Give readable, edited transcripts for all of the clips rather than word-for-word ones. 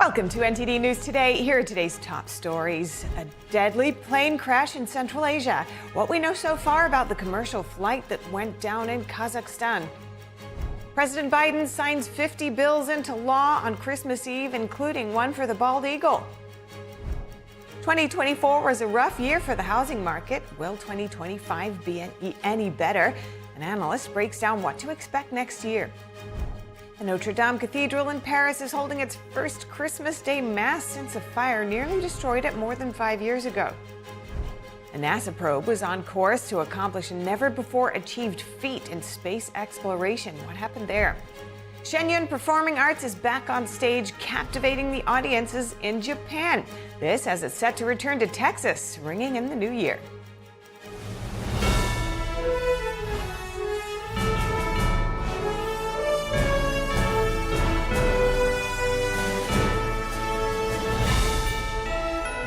Welcome to NTD News Today. Here are today's top stories. A deadly plane crash in Central Asia. What we know so far about the commercial flight that went down in Kazakhstan. President Biden signs 50 bills into law on Christmas Eve, including one for the bald eagle. 2024 was a rough year for the housing market. Will 2025 be any better? An analyst breaks down what to expect next year. The Notre Cathedral in Paris is holding its first Christmas Day Mass since a fire nearly destroyed it more than 5 years ago. A NASA probe was on course to accomplish a never-before-achieved feat in space exploration. What happened there? Shen Performing Arts is back on stage, captivating the audiences in Japan. This as it's set to return to Texas, ringing in the new year.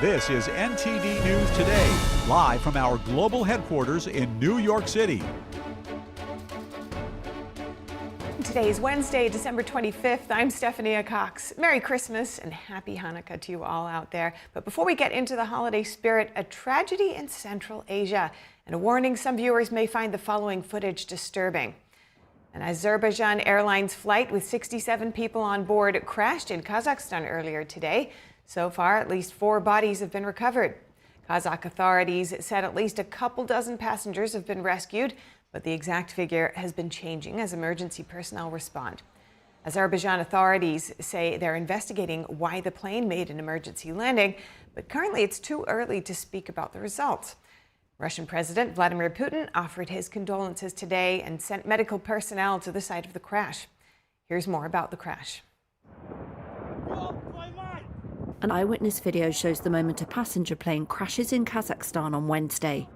This is NTD News Today, live from our global headquarters in New York City. Today is Wednesday, December 25th. I'm Stephanie Cox. Merry Christmas and Happy Hanukkah to you all out there. But before we get into the holiday spirit, a tragedy in Central Asia. And a warning, some viewers may find the following footage disturbing. An Azerbaijan Airlines flight with 67 people on board crashed in Kazakhstan earlier today. So far, at least 4 bodies have been recovered. Kazakh authorities said at least a couple dozen passengers have been rescued, but the exact figure has been changing as emergency personnel respond. Azerbaijan authorities say they're investigating why the plane made an emergency landing, but currently it's too early to speak about the results. Russian President Vladimir Putin offered his condolences today and sent medical personnel to the site of the crash. Here's more about the crash. An eyewitness video shows the moment a passenger plane crashes in Kazakhstan on Wednesday,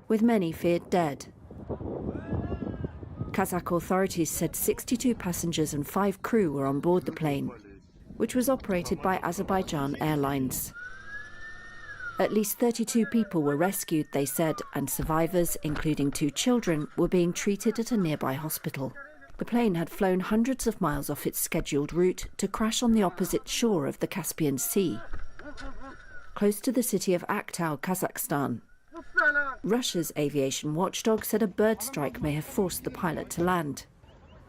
with many feared dead. Kazakh authorities said 62 passengers and 5 crew were on board the plane, which was operated by Azerbaijan Airlines. At least 32 people were rescued, they said, and survivors, including 2 children, were being treated at a nearby hospital. The plane had flown hundreds of miles off its scheduled route to crash on the opposite shore of the Caspian Sea, close to the city of Aktau, Kazakhstan. Russia's aviation watchdog said a bird strike may have forced the pilot to land.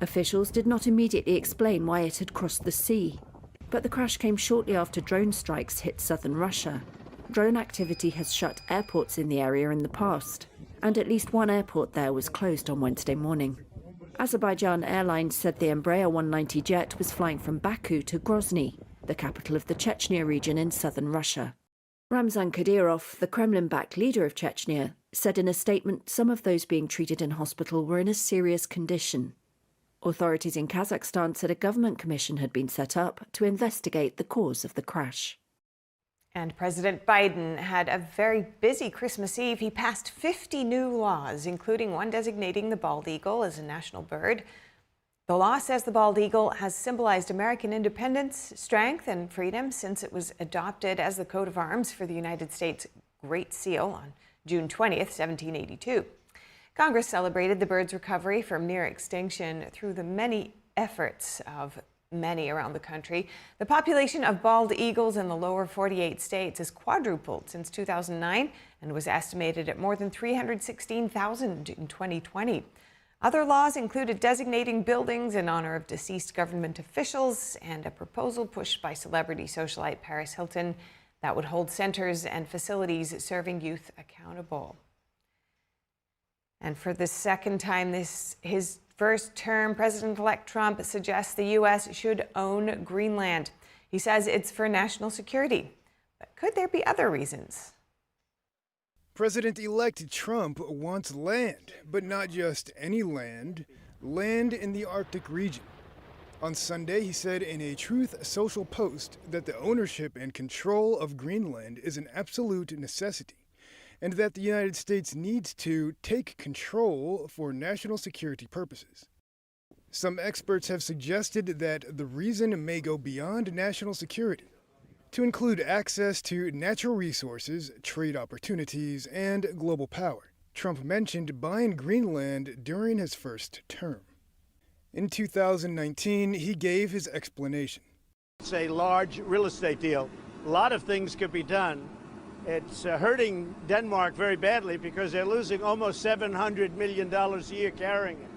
Officials did not immediately explain why it had crossed the sea, but the crash came shortly after drone strikes hit southern Russia. Drone activity has shut airports in the area in the past, and at least 1 airport there was closed on Wednesday morning. Azerbaijan Airlines said the Embraer 190 jet was flying from Baku to Grozny, the capital of the Chechnya region in southern Russia. Ramzan Kadyrov, the Kremlin-backed leader of Chechnya, said in a statement some of those being treated in hospital were in a serious condition. Authorities in Kazakhstan said a government commission had been set up to investigate the cause of the crash. And President Biden had a very busy Christmas Eve. He passed 50 new laws, including one designating the bald eagle as a national bird. The law says the bald eagle has symbolized American independence, strength, and freedom since it was adopted as the coat of arms for the United States Great Seal on June 20th, 1782. Congress celebrated the bird's recovery from near extinction through the many efforts of many around the country. The population of bald eagles in the lower 48 states has quadrupled since 2009 and was estimated at more than 316,000 in 2020. Other laws included designating buildings in honor of deceased government officials and a proposal pushed by celebrity socialite Paris Hilton that would hold centers and facilities serving youth accountable. And for the second time his first term, President-elect Trump suggests the U.S. should own Greenland. He says it's for national security. But could there be other reasons? President-elect Trump wants land, but not just any land, land in the Arctic region. On Sunday, he said in a Truth Social post that the ownership and control of Greenland is an absolute necessity, and that the United States needs to take control for national security purposes. Some experts have suggested that the reason may go beyond national security, to include access to natural resources, trade opportunities, and global power. Trump mentioned buying Greenland during his first term. In 2019, he gave his explanation. It's a large real estate deal. A lot of things could be done. It's hurting Denmark very badly because they're losing almost $700 million a year carrying it.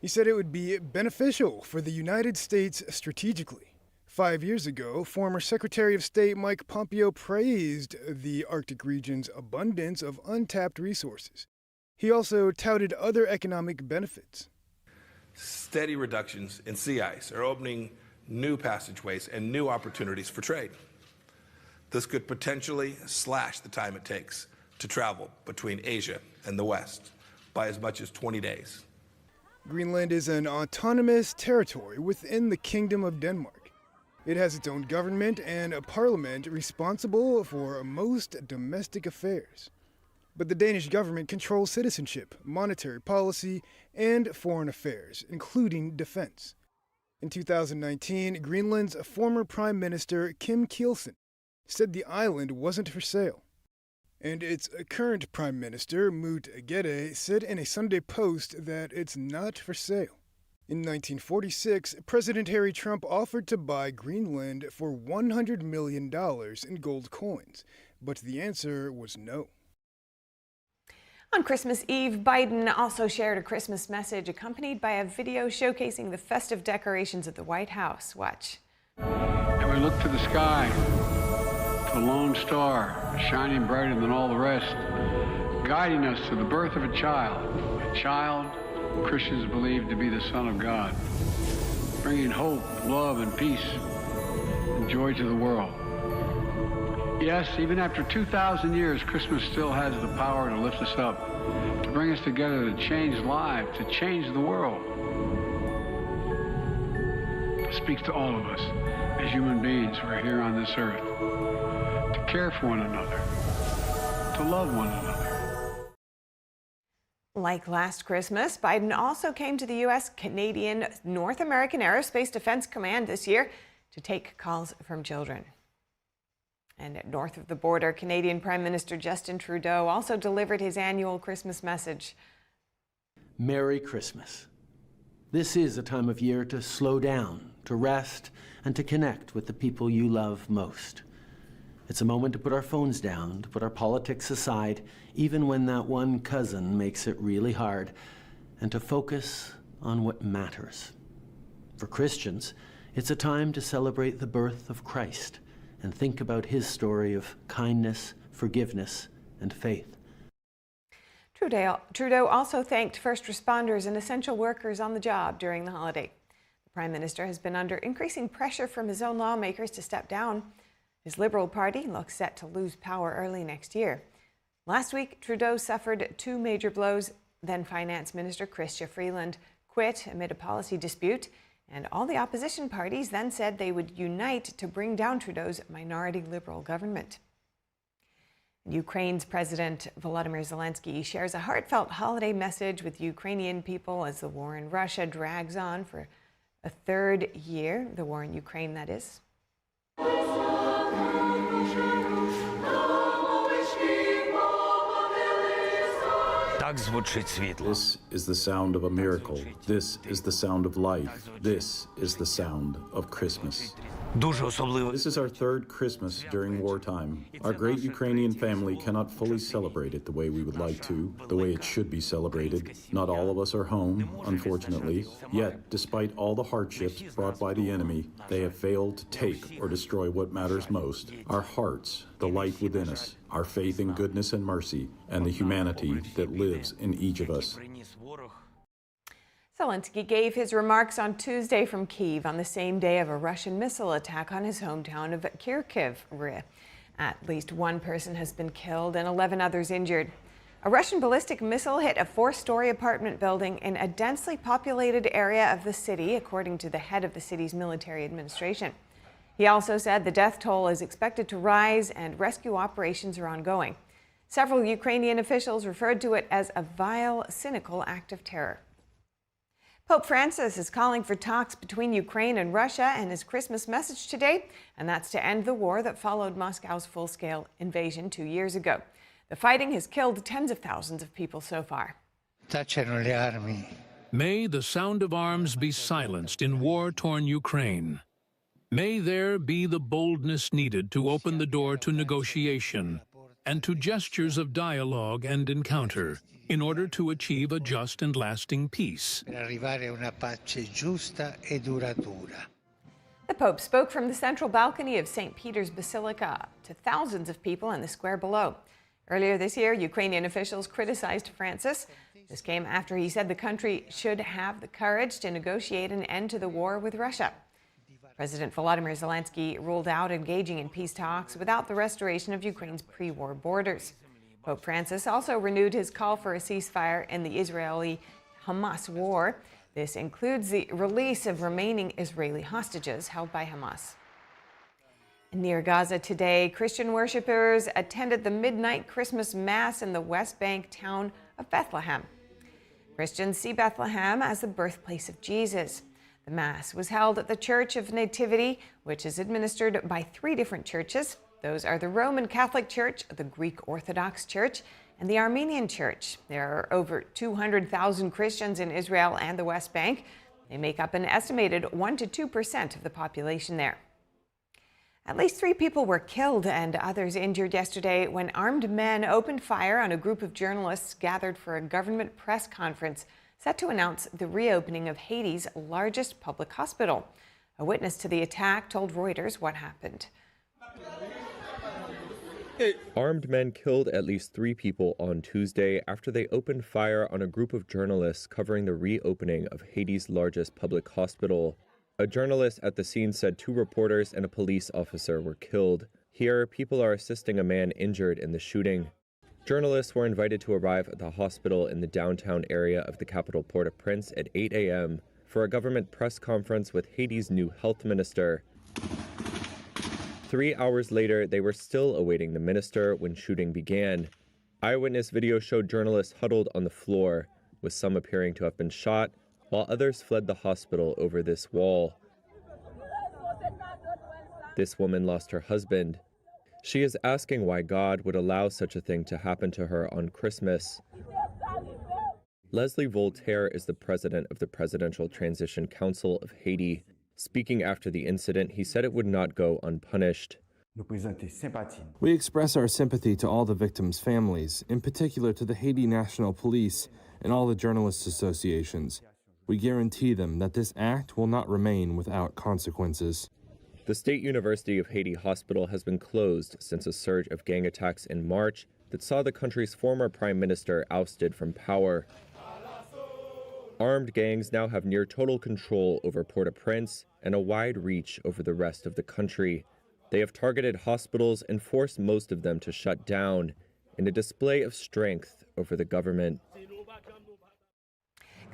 He said it would be beneficial for the United States strategically. 5 years ago, former Secretary of State Mike Pompeo praised the Arctic region's abundance of untapped resources. He also touted other economic benefits. Steady reductions in sea ice are opening new passageways and new opportunities for trade. This could potentially slash the time it takes to travel between Asia and the West by as much as 20 days. Greenland is an autonomous territory within the Kingdom of Denmark. It has its own government and a parliament responsible for most domestic affairs. But the Danish government controls citizenship, monetary policy, and foreign affairs, including defense. In 2019, Greenland's former Prime Minister Kim Kielsen said the island wasn't for sale. And its current Prime Minister, Moot Gede, said in a Sunday Post that it's not for sale. In 1946, President Harry Trump offered to buy Greenland for $100 million in gold coins, but the answer was no. On Christmas Eve, Biden also shared a Christmas message accompanied by a video showcasing the festive decorations at the White House. Watch. And we look to the sky, to the lone star, shining brighter than all the rest, guiding us to the birth of a child Christians believe to be the Son of God, bringing hope, love, and peace and joy to the world. Yes, even after 2,000 years, Christmas still has the power to lift us up, to bring us together, to change lives, to change the world. It speaks to all of us as human beings who are here on this earth, to care for one another, to love one another. Like last Christmas, Biden also came to the U.S. Canadian North American Aerospace Defense Command this year to take calls from children. And north of the border, Canadian Prime Minister Justin Trudeau also delivered his annual Christmas message. Merry Christmas. This is a time of year to slow down, to rest, and to connect with the people you love most. It's a moment to put our phones down, to put our politics aside, even when that one cousin makes it really hard, and to focus on what matters. For Christians, it's a time to celebrate the birth of Christ and think about his story of kindness, forgiveness, and faith. Trudeau also thanked first responders and essential workers on the job during the holiday. The Prime Minister has been under increasing pressure from his own lawmakers to step down. His Liberal Party looks set to lose power early next year. Last week, Trudeau suffered two major blows. Then Finance Minister Chrystia Freeland quit amid a policy dispute, and all the opposition parties then said they would unite to bring down Trudeau's minority Liberal government. Ukraine's President Volodymyr Zelenskyy shares a heartfelt holiday message with Ukrainian people as the war in Russia drags on for a third year, the war in Ukraine, that is. This is the sound of a miracle. This is the sound of life. This is the sound of Christmas. This is our third Christmas during wartime. Our great Ukrainian family cannot fully celebrate it the way we would like to, the way it should be celebrated. Not all of us are home, unfortunately. Yet, despite all the hardships brought by the enemy, they have failed to take or destroy what matters most: our hearts, the light within us, our faith in goodness and mercy, and the humanity that lives in each of us. Zelenskyy gave his remarks on Tuesday from Kyiv on the same day of a Russian missile attack on his hometown of Kharkiv. At least one person has been killed and 11 others injured. A Russian ballistic missile hit a 4-story apartment building in a densely populated area of the city, according to the head of the city's military administration. He also said the death toll is expected to rise and rescue operations are ongoing. Several Ukrainian officials referred to it as a vile, cynical act of terror. Pope Francis is calling for talks between Ukraine and Russia in his Christmas message today, and that's to end the war that followed Moscow's full-scale invasion 2 years ago. The fighting has killed tens of thousands of people so far. May the sound of arms be silenced in war-torn Ukraine. May there be the boldness needed to open the door to negotiation and to gestures of dialogue and encounter in order to achieve a just and lasting peace. The Pope spoke from the central balcony of St. Peter's Basilica to thousands of people in the square below. Earlier this year, Ukrainian officials criticized Francis. This came after he said the country should have the courage to negotiate an end to the war with Russia. President Volodymyr Zelenskyy ruled out engaging in peace talks without the restoration of Ukraine's pre-war borders. Pope Francis also renewed his call for a ceasefire in the Israeli-Hamas war. This includes the release of remaining Israeli hostages held by Hamas. Near Gaza today, Christian worshippers attended the midnight Christmas Mass in the West Bank town of Bethlehem. Christians see Bethlehem as the birthplace of Jesus. The Mass was held at the Church of Nativity, which is administered by 3 different churches. Those are the Roman Catholic Church, the Greek Orthodox Church, and the Armenian Church. There are over 200,000 Christians in Israel and the West Bank. They make up an estimated 1 to 2% of the population there. At least 3 people were killed and others injured yesterday when armed men opened fire on a group of journalists gathered for a government press conference set to announce the reopening of Haiti's largest public hospital. A witness to the attack told Reuters what happened. Armed men killed at least 3 people on Tuesday after they opened fire on a group of journalists covering the reopening of Haiti's largest public hospital. A journalist at the scene said 2 reporters and a police officer were killed. Here, people are assisting a man injured in the shooting. Journalists were invited to arrive at the hospital in the downtown area of the capital Port-au-Prince at 8 a.m. for a government press conference with Haiti's new health minister. 3 hours later, they were still awaiting the minister when shooting began. Eyewitness video showed journalists huddled on the floor, with some appearing to have been shot, while others fled the hospital over this wall. This woman lost her husband. She is asking why God would allow such a thing to happen to her on Christmas. Leslie Voltaire is the president of the Presidential Transition Council of Haiti. Speaking after the incident, he said it would not go unpunished. We express our sympathy to all the victims' families, in particular to the Haiti National Police and all the journalists' associations. We guarantee them that this act will not remain without consequences. The State University of Haiti hospital has been closed since a surge of gang attacks in March that saw the country's former prime minister ousted from power. Armed gangs now have near total control over Port-au-Prince and a wide reach over the rest of the country. They have targeted hospitals and forced most of them to shut down in a display of strength over the government.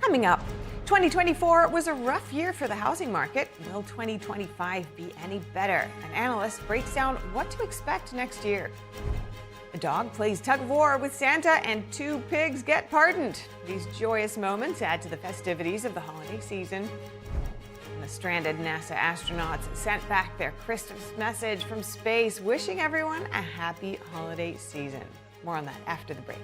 Coming up, 2024 was a rough year for the housing market. Will 2025 be any better? An analyst breaks down what to expect next year. A dog plays tug-of-war with Santa and 2 pigs get pardoned. These joyous moments add to the festivities of the holiday season. And the stranded NASA astronauts sent back their Christmas message from space, wishing everyone a happy holiday season. More on that after the break.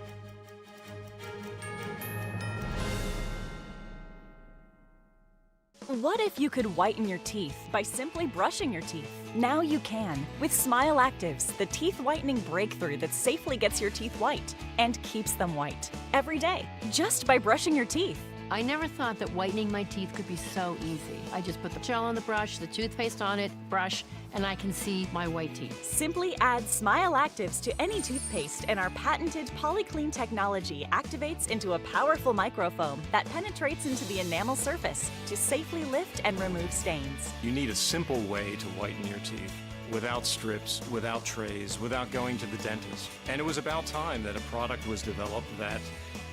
What if you could whiten your teeth by simply brushing your teeth? Now you can with Smile Actives, the teeth whitening breakthrough that safely gets your teeth white and keeps them white every day, just by brushing your teeth. I never thought that whitening my teeth could be so easy. I just put the gel on the brush, the toothpaste on it, brush, and I can see my white teeth. Simply add Smile Actives to any toothpaste and our patented PolyClean technology activates into a powerful microfoam that penetrates into the enamel surface to safely lift and remove stains. You need a simple way to whiten your teeth. Without strips, without trays, without going to the dentist. And it was about time that a product was developed that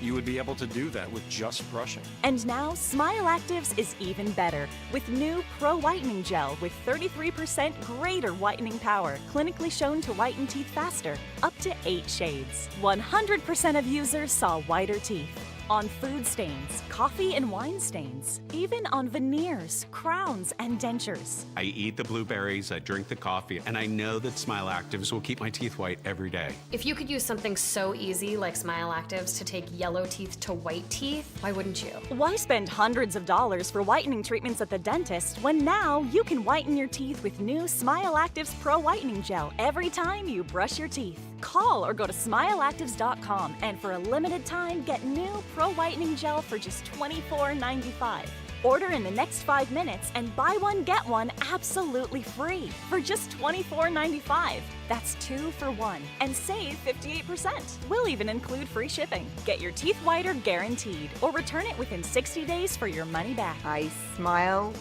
you would be able to do that with just brushing. And now Smile Actives is even better with new Pro Whitening Gel with 33% greater whitening power, clinically shown to whiten teeth faster, up to 8 shades. 100% of users saw whiter teeth. on food stains, coffee and wine stains, even on veneers, crowns, and dentures. I eat the blueberries, I drink the coffee, and I know that Smile Actives will keep my teeth white every day. If you could use something so easy like Smile Actives to take yellow teeth to white teeth, why wouldn't you? Why spend hundreds of dollars for whitening treatments at the dentist when now you can whiten your teeth with new Smile Actives Pro Whitening Gel every time you brush your teeth? Call or go to smileactives.com and for a limited time get new Pro Whitening Gel for just $24.95. Order in the next 5 minutes and buy one, get one absolutely free for just $24.95. That's 2 for 1 and save 58%. We'll even include free shipping. Get your teeth whiter guaranteed or return it within 60 days for your money back. I smile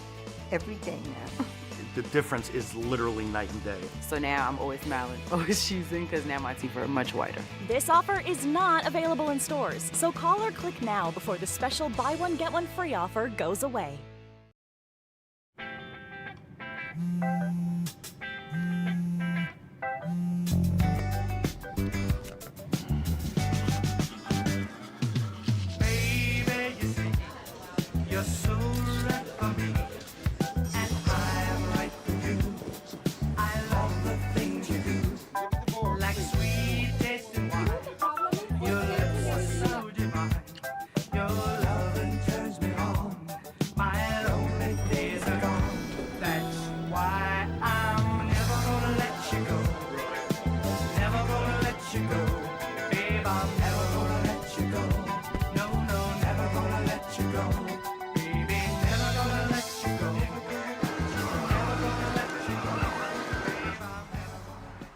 every day now. The difference is literally night and day. So now I'm always smiling, always choosing, because now my teeth are much whiter. This offer is not available in stores, so call or click now before the special buy one, get one free offer goes away. Baby, you see, you're so right for me.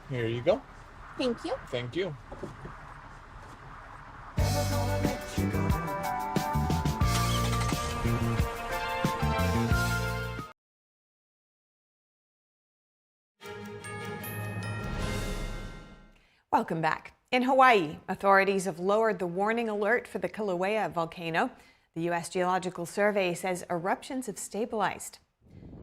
Here you go. Thank you. Thank you. Welcome back. In Hawaii, authorities have lowered the warning alert for the Kilauea volcano. The U.S. Geological Survey says eruptions have stabilized.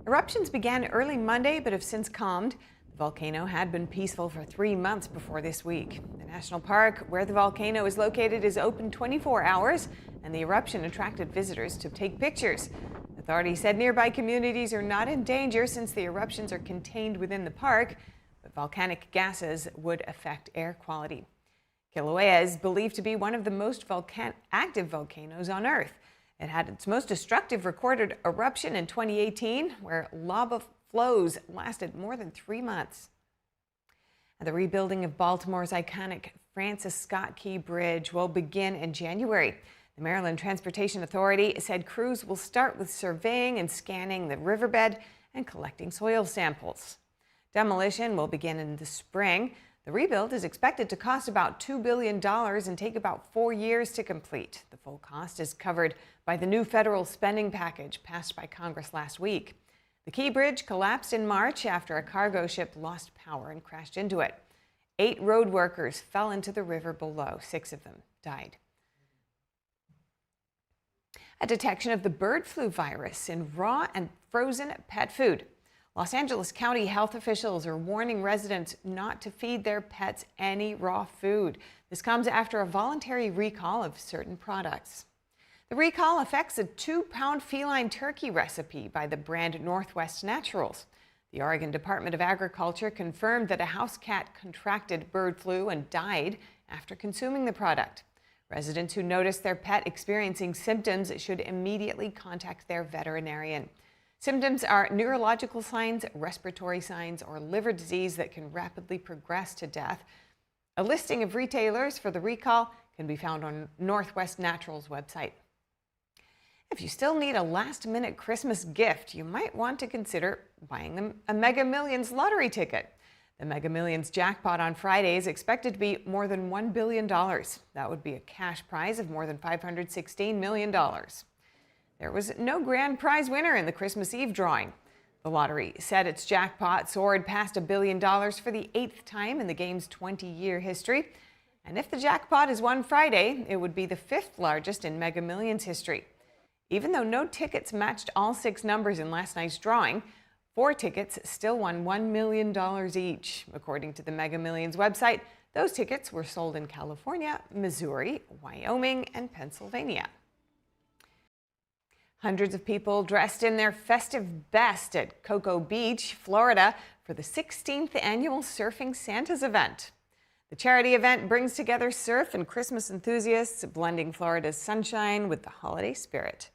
Eruptions began early Monday but have since calmed. The volcano had been peaceful for 3 months before this week. The national park where the volcano is located is open 24 hours, and the eruption attracted visitors to take pictures. Authorities said nearby communities are not in danger since the eruptions are contained within the park, but volcanic gases would affect air quality. Kilauea is believed to be one of the most active volcanoes on Earth. It had its most destructive recorded eruption in 2018, where lava flows lasted more than 3 months. And the rebuilding of Baltimore's iconic Francis Scott Key Bridge will begin in January. The Maryland Transportation Authority said crews will start with surveying and scanning the riverbed and collecting soil samples. Demolition will begin in the spring. The rebuild is expected to cost about $2 billion and take about 4 years to complete. The full cost is covered by the new federal spending package passed by Congress last week. The Key Bridge collapsed in March after a cargo ship lost power and crashed into it. 8 road workers fell into the river below. 6 of them died. A detection of the bird flu virus in raw and frozen pet food. Los Angeles County health officials are warning residents not to feed their pets any raw food. This comes after a voluntary recall of certain products. The recall affects a 2-pound feline turkey recipe by the brand Northwest Naturals. The Oregon Department of Agriculture confirmed that a house cat contracted bird flu and died after consuming the product. Residents who notice their pet experiencing symptoms should immediately contact their veterinarian. Symptoms are neurological signs, respiratory signs, or liver disease that can rapidly progress to death. A listing of retailers for the recall can be found on Northwest Naturals' website. If you still need a last-minute Christmas gift, you might want to consider buying them a Mega Millions lottery ticket. The Mega Millions jackpot on Friday is expected to be more than $1 billion. That would be a cash prize of more than $516 million. There was no grand prize winner in the Christmas Eve drawing. The lottery said its jackpot soared past $1 billion for the 8th time in the game's 20-year history. And if the jackpot is won Friday, it would be the 5th largest in Mega Millions history. Even though no tickets matched all 6 numbers in last night's drawing, 4 tickets still won $1 million each. According to the Mega Millions website, Those tickets were sold in California, Missouri, Wyoming, and Pennsylvania. Hundreds of people dressed in their festive best at Cocoa Beach, Florida, for the 16th annual Surfing Santas event. The charity event brings together surf and Christmas enthusiasts, blending Florida's sunshine with the holiday spirit.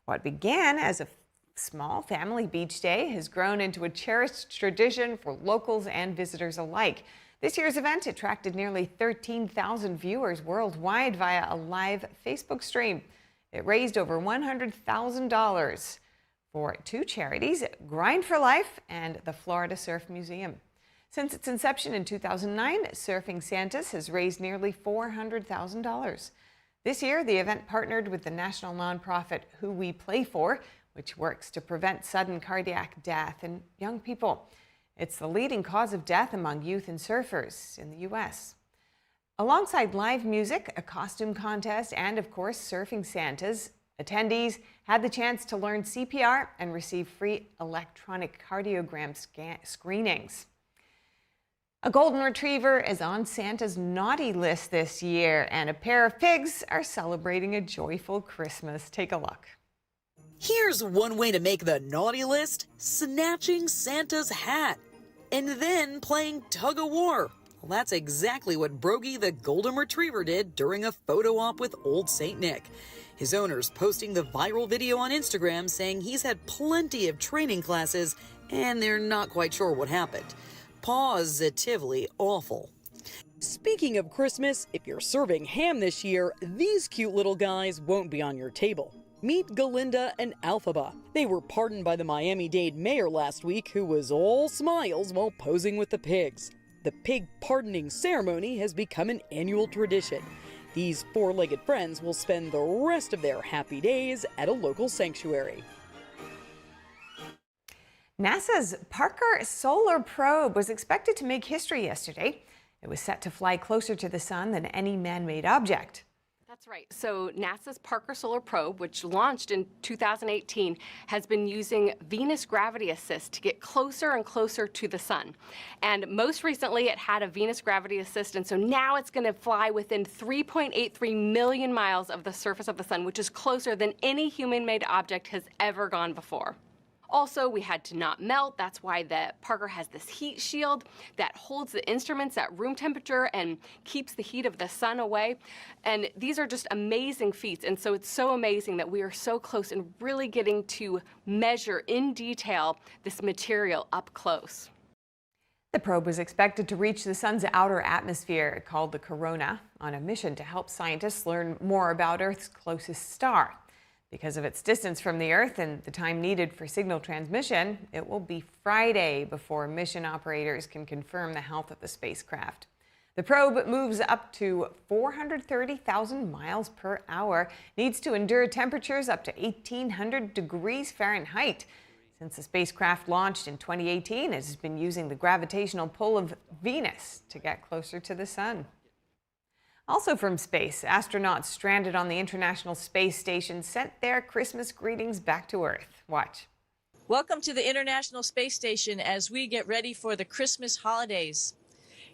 What began as a small family beach day has grown into a cherished tradition for locals and visitors alike. This year's event attracted nearly 13,000 viewers worldwide via a live Facebook stream. It raised over $100,000 for two charities, Grind for Life and the Florida Surf Museum. Since its inception in 2009, Surfing Santas has raised nearly $400,000. This year, the event partnered with the national nonprofit Who We Play For, which works to prevent sudden cardiac death in young people. It's the leading cause of death among youth and surfers in the U.S. Alongside live music, a costume contest, and of course, Surfing Santas, attendees had the chance to learn CPR and receive free electronic cardiogram screenings. A golden retriever is on Santa's naughty list this year, and a pair of pigs are celebrating a joyful Christmas. Take a look. Here's one way to make the naughty list: snatching Santa's hat and then playing tug-of-war. Well, that's exactly what Brogy the golden retriever did during a photo op with Old St. Nick. His owners posting the viral video on Instagram saying he's had plenty of training classes and they're not quite sure what happened. Positively awful. Speaking of Christmas, if you're serving ham this year, these cute little guys won't be on your table. Meet Galinda and Alphaba. They were pardoned by the Miami-Dade mayor last week, who was all smiles while posing with the pigs. The pig pardoning ceremony has become an annual tradition. These four-legged friends will spend the rest of their happy days at a local sanctuary. NASA's Parker Solar Probe was expected to make history yesterday. It was set to fly closer to the sun than any man-made object. That's right. So NASA's Parker Solar Probe, which launched in 2018, has been using Venus gravity assist to get closer and closer to the sun. And most recently, it had a Venus gravity assist, and so now it's going to fly within 3.83 million miles of the surface of the sun, which is closer than any human-made object has ever gone before. Also, we had to not melt. That's why the Parker has this heat shield that holds the instruments at room temperature and keeps the heat of the sun away. And these are just amazing feats. And so it's so amazing that we are so close and really getting to measure in detail this material up close. The probe was expected to reach the sun's outer atmosphere, called the corona, on a mission to help scientists learn more about Earth's closest star. Because of its distance from the Earth and the time needed for signal transmission, it will be Friday before mission operators can confirm the health of the spacecraft. The probe moves up to 430,000 miles per hour, needs to endure temperatures up to 1,800 degrees Fahrenheit. Since the spacecraft launched in 2018, it has been using the gravitational pull of Venus to get closer to the sun. Also from space, astronauts stranded on the International Space Station sent their Christmas greetings back to Earth. Watch. Welcome to the International Space Station as we get ready for the Christmas holidays.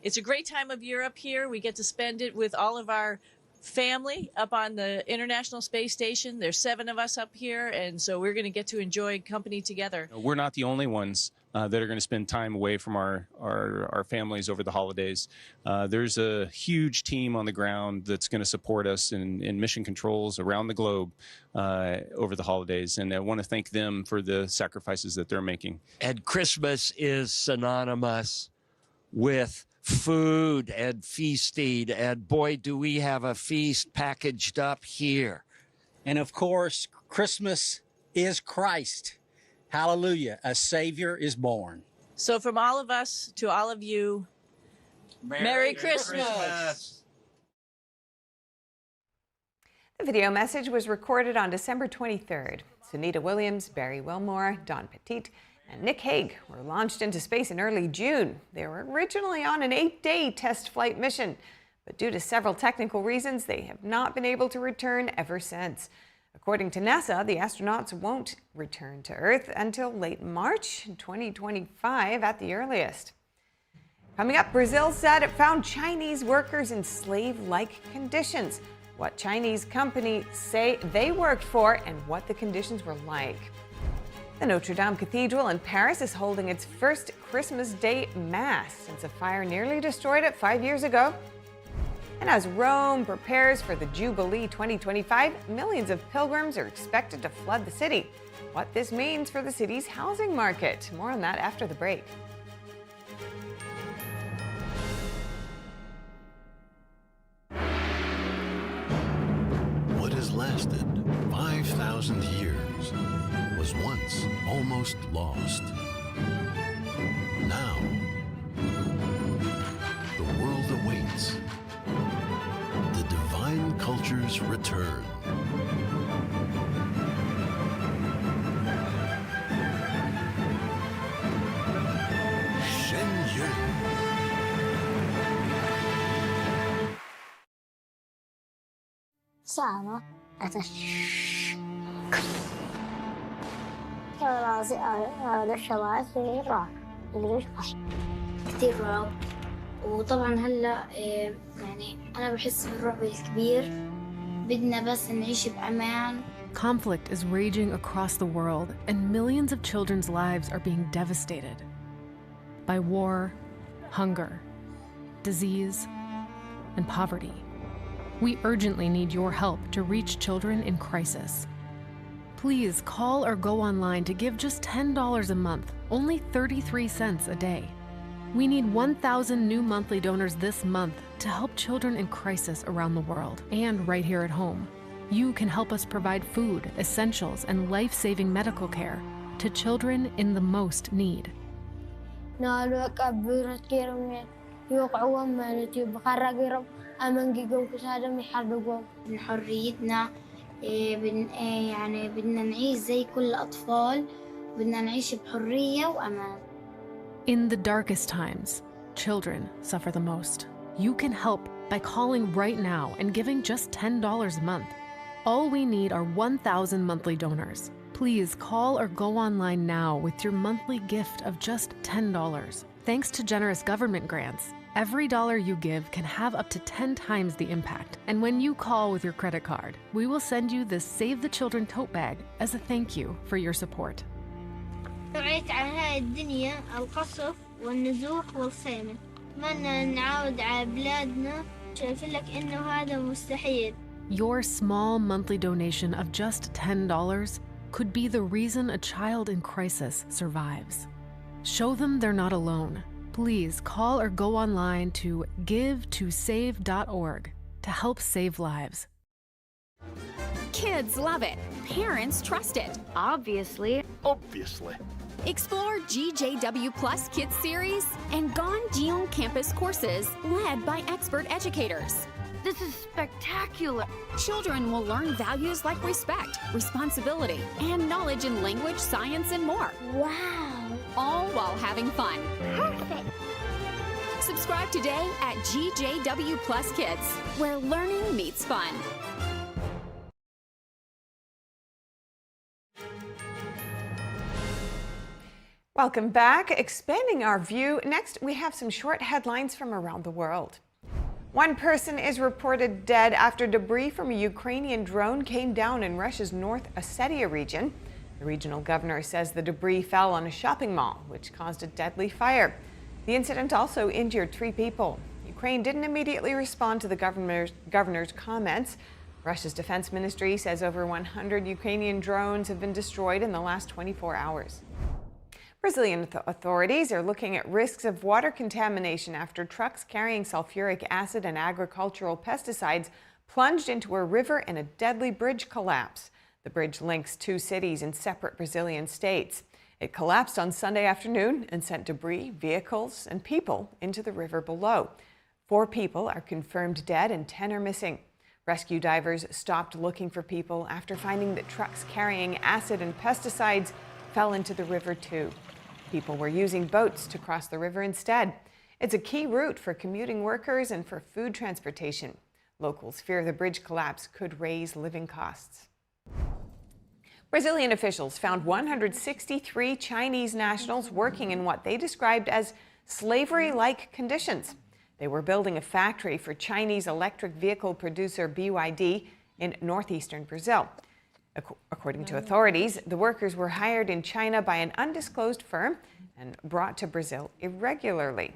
It's a great time of year up here. We get to spend it with all of our family up on the International Space Station. There's 7 of us up here, and so we're going to get to enjoy company together. We're not the only ones that are going to spend time away from our families over the holidays. There's a huge team on the ground that's going to support us in mission controls around the globe over the holidays, and I want to thank them for the sacrifices that they're making. And Christmas is synonymous with food and feasting, and boy, do we have a feast packaged up here. And of course, Christmas is Christ. Hallelujah, a Savior is born. So from all of us to all of you, Merry Christmas. The video message was recorded on December 23rd. Sunita Williams, Barry Wilmore, Don Petit, and Nick Hague were launched into space in early June. They were originally on an 8-day test flight mission, but due to several technical reasons, they have not been able to return ever since. According to NASA, the astronauts won't return to Earth until late March 2025 at the earliest. Coming up, Brazil said it found Chinese workers in slave-like conditions. What Chinese company say they worked for and what the conditions were like. The Notre Dame Cathedral in Paris is holding its first Christmas Day Mass since a fire nearly destroyed it 5 years ago. And as Rome prepares for the Jubilee 2025, millions of pilgrims are expected to flood the city. What this means for the city's housing market. More on that after the break. What has lasted 5,000 years was once almost lost. Now, the world awaits the divine culture's return. Shen. Sama atas الشواذ راح كثير رعب وطبعا هلا يعني أنا بحس بالرعب الكبير بدنا بس نعيش بأمان. Conflict is raging across the world, and millions of children's lives are being devastated by war, hunger, disease, and poverty. We urgently need your help to reach children in crisis. Please call or go online to give just $10 a month, only 33 cents a day. We need 1,000 new monthly donors this month to help children in crisis around the world and right here at home. You can help us provide food, essentials, and life-saving medical care to children in the most need. حريتنا يعني بدنا نعيش زي كل الأطفال بدنا نعيش بحرية وأمان. In the darkest times, children suffer the most. You can help by calling right now and giving just $10 a month. All we need are 1,000 monthly donors. Please call or go online now with your monthly gift of just $10. Thanks to generous government grants, every dollar you give can have up to 10 times the impact. And when you call with your credit card, we will send you this Save the Children tote bag as a thank you for your support. وعيت على هاي الدنيا القصف والنزوح والخيمة. أتمنى نعاود على بلادنا. شايف لك إنه هذا مستحيل. Your small monthly donation of just $10 could be the reason a child in crisis survives. Show them they're not alone. Please call or go online to givetosave.org to help save lives. Kids love it. Parents trust it. Obviously. Explore GJW Plus Kids Series and Ganjiong Campus courses led by expert educators. This is spectacular. Children will learn values like respect, responsibility, and knowledge in language, science, and more. Wow. All while having fun. Perfect. Subscribe today at GJW Plus Kids, where learning meets fun. Welcome back. Expanding our view, next we have some short headlines from around the world. One person is reported dead after debris from a Ukrainian drone came down in Russia's North Ossetia region. The regional governor says the debris fell on a shopping mall, which caused a deadly fire. The incident also injured 3 people. Ukraine didn't immediately respond to the governor's comments. Russia's defense ministry says over 100 Ukrainian drones have been destroyed in the last 24 hours. Brazilian authorities are looking at risks of water contamination after trucks carrying sulfuric acid and agricultural pesticides plunged into a river in a deadly bridge collapse. The bridge links 2 cities in separate Brazilian states. It collapsed on Sunday afternoon and sent debris, vehicles, and people into the river below. 4 people are confirmed dead and 10 are missing. Rescue divers stopped looking for people after finding that trucks carrying acid and pesticides fell into the river too. People were using boats to cross the river instead. It's a key route for commuting workers and for food transportation. Locals fear the bridge collapse could raise living costs. Brazilian officials found 163 Chinese nationals working in what they described as slavery-like conditions. They were building a factory for Chinese electric vehicle producer BYD in northeastern Brazil. According to authorities, the workers were hired in China by an undisclosed firm and brought to Brazil irregularly.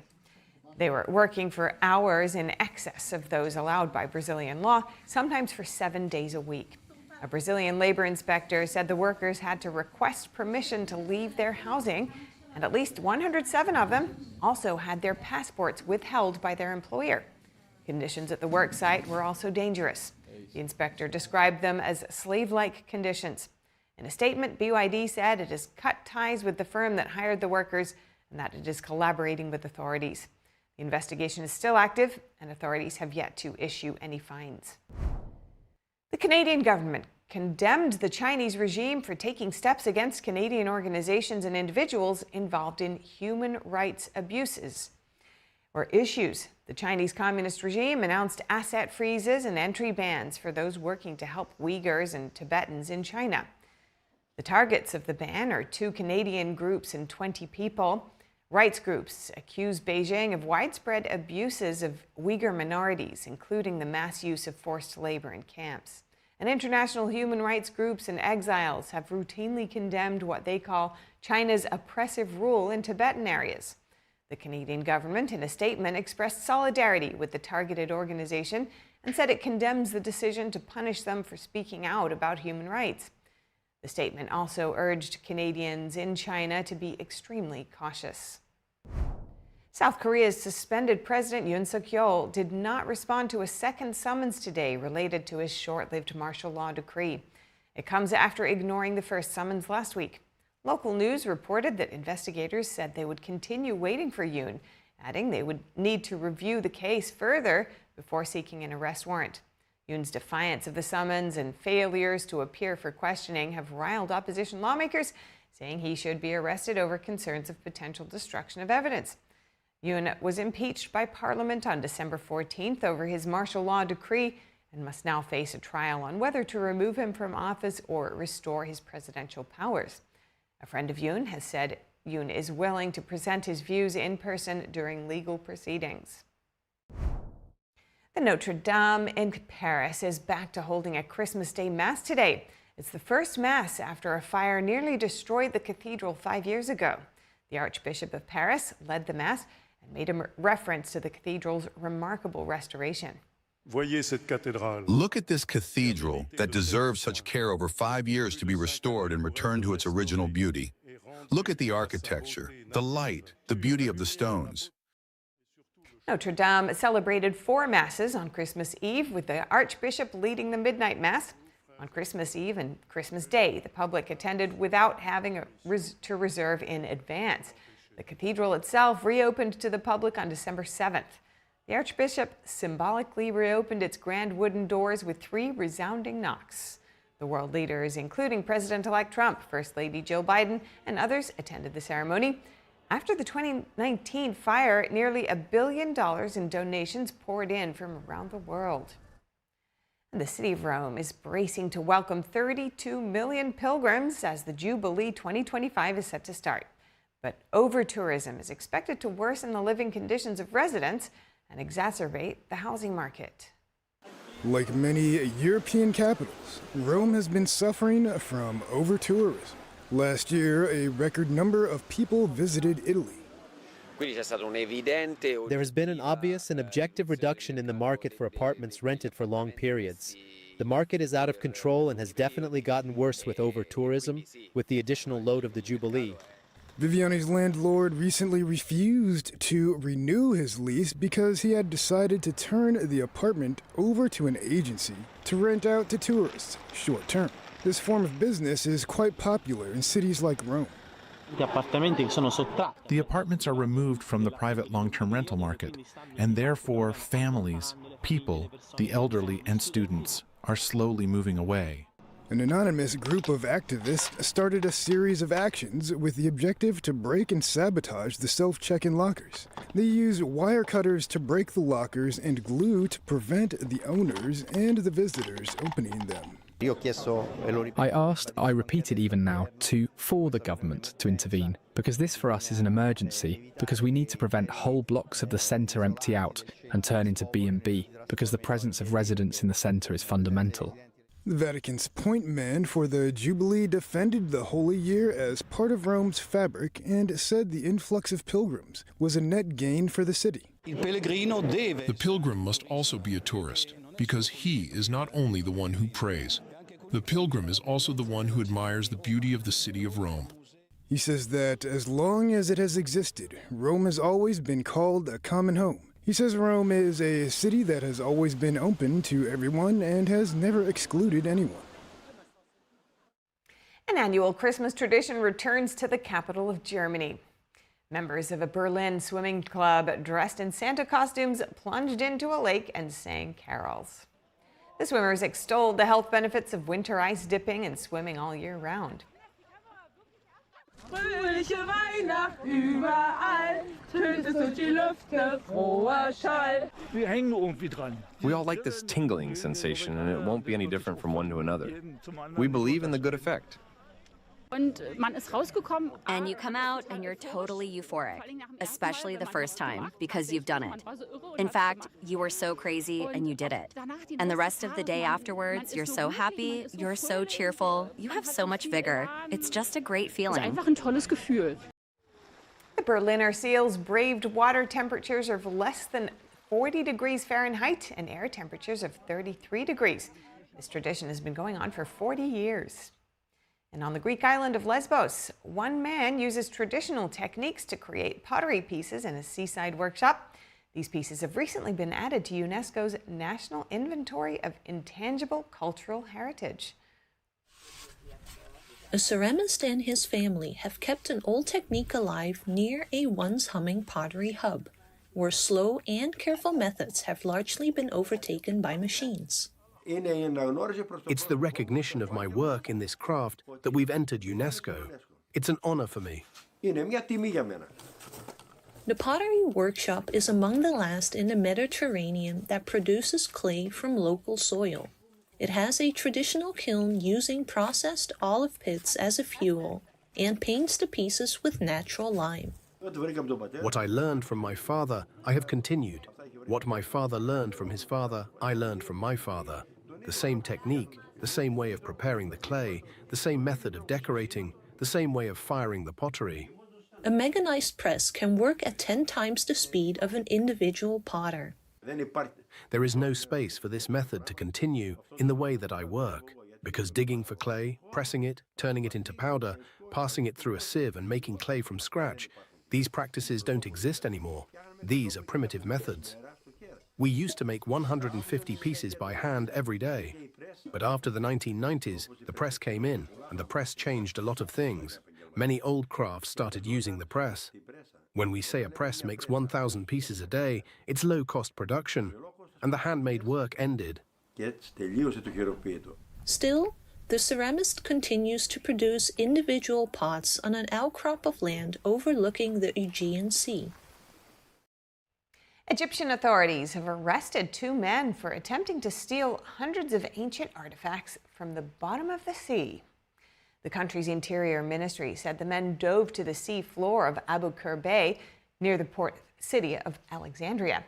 They were working for hours in excess of those allowed by Brazilian law, sometimes for 7 days a week. A Brazilian labor inspector said the workers had to request permission to leave their housing, and at least 107 of them also had their passports withheld by their employer. Conditions at the work site were also dangerous. The inspector described them as slave-like conditions. In a statement, BYD said it has cut ties with the firm that hired the workers and that it is collaborating with authorities. The investigation is still active, and authorities have yet to issue any fines. The Canadian government condemned the Chinese regime for taking steps against Canadian organizations and individuals involved in human rights abuses or issues. The Chinese Communist regime announced asset freezes and entry bans for those working to help Uyghurs and Tibetans in China. The targets of the ban are 2 Canadian groups and 20 people. Rights groups accuse Beijing of widespread abuses of Uyghur minorities, including the mass use of forced labor in camps. And international human rights groups and exiles have routinely condemned what they call China's oppressive rule in Tibetan areas. The Canadian government, in a statement, expressed solidarity with the targeted organization and said it condemns the decision to punish them for speaking out about human rights. The statement also urged Canadians in China to be extremely cautious. South Korea's suspended President Yoon Suk-yeol did not respond to a second summons today related to his short-lived martial law decree. It comes after ignoring the first summons last week. Local news reported that investigators said they would continue waiting for Yoon, adding they would need to review the case further before seeking an arrest warrant. Yoon's defiance of the summons and failures to appear for questioning have riled opposition lawmakers, saying he should be arrested over concerns of potential destruction of evidence. Yoon was impeached by Parliament on December 14th over his martial law decree and must now face a trial on whether to remove him from office or restore his presidential powers. A friend of Yoon has said Yoon is willing to present his views in person during legal proceedings. The Notre Dame in Paris is back to holding a Christmas Day Mass today. It's the first Mass after a fire nearly destroyed the cathedral 5 years ago. The Archbishop of Paris led the Mass and made a reference to the cathedral's remarkable restoration. Look at this cathedral that deserved such care over 5 years to be restored and returned to its original beauty. Look at the architecture, the light, the beauty of the stones. Notre Dame celebrated 4 Masses on Christmas Eve, with the Archbishop leading the midnight Mass. On Christmas Eve and Christmas Day, the public attended without having to reserve in advance. The cathedral itself reopened to the public on December 7th. The Archbishop symbolically reopened its grand wooden doors with 3 resounding knocks. The world leaders, including President-elect Trump, First Lady Jill Biden, and others, attended the ceremony. After the 2019 fire, nearly $1 billion in donations poured in from around the world. And the city of Rome is bracing to welcome 32 million pilgrims as the Jubilee 2025 is set to start. But over-tourism is expected to worsen the living conditions of residents and exacerbate the housing market. Like many European capitals, Rome has been suffering from over-tourism. Last year, a record number of people visited Italy. There has been an obvious and objective reduction in the market for apartments rented for long periods. The market is out of control and has definitely gotten worse with over-tourism, with the additional load of the Jubilee. Viviani's landlord recently refused to renew his lease because he had decided to turn the apartment over to an agency to rent out to tourists short-term. This form of business is quite popular in cities like Rome. The apartments are removed from the private long-term rental market, and therefore families, people, the elderly, and students are slowly moving away. An anonymous group of activists started a series of actions with the objective to break and sabotage the self-check-in lockers. They use wire cutters to break the lockers and glue to prevent the owners and the visitors opening them. I asked, I repeat it even now, for the government to intervene, because this for us is an emergency, because we need to prevent whole blocks of the centre empty out and turn into B&B, because the presence of residents in the centre is fundamental. The Vatican's point man for the Jubilee defended the Holy Year as part of Rome's fabric and said the influx of pilgrims was a net gain for the city. The pilgrim must also be a tourist, because he is not only the one who prays. The pilgrim is also the one who admires the beauty of the city of Rome. He says that as long as it has existed, Rome has always been called a common home. He says Rome is a city that has always been open to everyone and has never excluded anyone. An annual Christmas tradition returns to the capital of Germany. Members of a Berlin swimming club dressed in Santa costumes plunged into a lake and sang carols. The swimmers extolled the health benefits of winter ice dipping and swimming all year round. We all like this tingling sensation, and it won't be any different from one to another. We believe in the good effect. And you come out and you're totally euphoric, especially the first time, because you've done it. In fact, you were so crazy and you did it. And the rest of the day afterwards, you're so happy, you're so cheerful, you have so much vigor. It's just a great feeling. The Berliner seals braved water temperatures of less than 40 degrees Fahrenheit and air temperatures of 33 degrees. This tradition has been going on for 40 years. And on the Greek island of Lesbos, one man uses traditional techniques to create pottery pieces in a seaside workshop. These pieces have recently been added to UNESCO's National Inventory of Intangible Cultural Heritage. A ceramist and his family have kept an old technique alive near a once humming pottery hub, where slow and careful methods have largely been overtaken by machines. It's the recognition of my work in this craft that we've entered UNESCO. It's an honor for me. The Pottery Workshop is among the last in the Mediterranean that produces clay from local soil. It has a traditional kiln using processed olive pits as a fuel and paints the pieces with natural lime. What I learned from my father, I have continued. What my father learned from his father, I learned from my father. The same technique, the same way of preparing the clay, the same method of decorating, the same way of firing the pottery. A mechanized press can work at 10 times the speed of an individual potter. There is no space for this method to continue in the way that I work, because digging for clay, pressing it, turning it into powder, passing it through a sieve and making clay from scratch, these practices don't exist anymore. These are primitive methods. We used to make 150 pieces by hand every day. But after the 1990s, the press came in, and the press changed a lot of things. Many old crafts started using the press. When we say a press makes 1,000 pieces a day, it's low-cost production, and the handmade work ended. Still, the ceramist continues to produce individual pots on an outcrop of land overlooking the Aegean Sea. Egyptian authorities have arrested 2 men for attempting to steal hundreds of ancient artifacts from the bottom of the sea. The country's interior ministry said the men dove to the sea floor of Abu Qir Bay near the port city of Alexandria.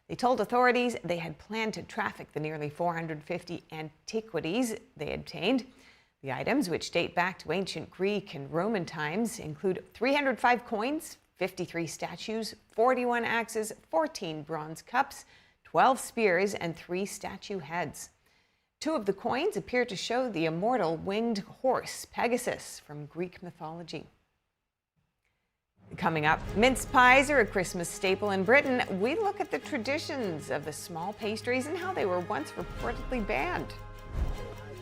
They told authorities they had planned to traffic the nearly 450 antiquities they obtained. The items, which date back to ancient Greek and Roman times, include 305 coins, 53 statues, 41 axes, 14 bronze cups, 12 spears, and 3 statue heads. 2 of the coins appear to show the immortal winged horse, Pegasus, from Greek mythology. Coming up, mince pies are a Christmas staple in Britain. We look at the traditions of the small pastries and how they were once reportedly banned.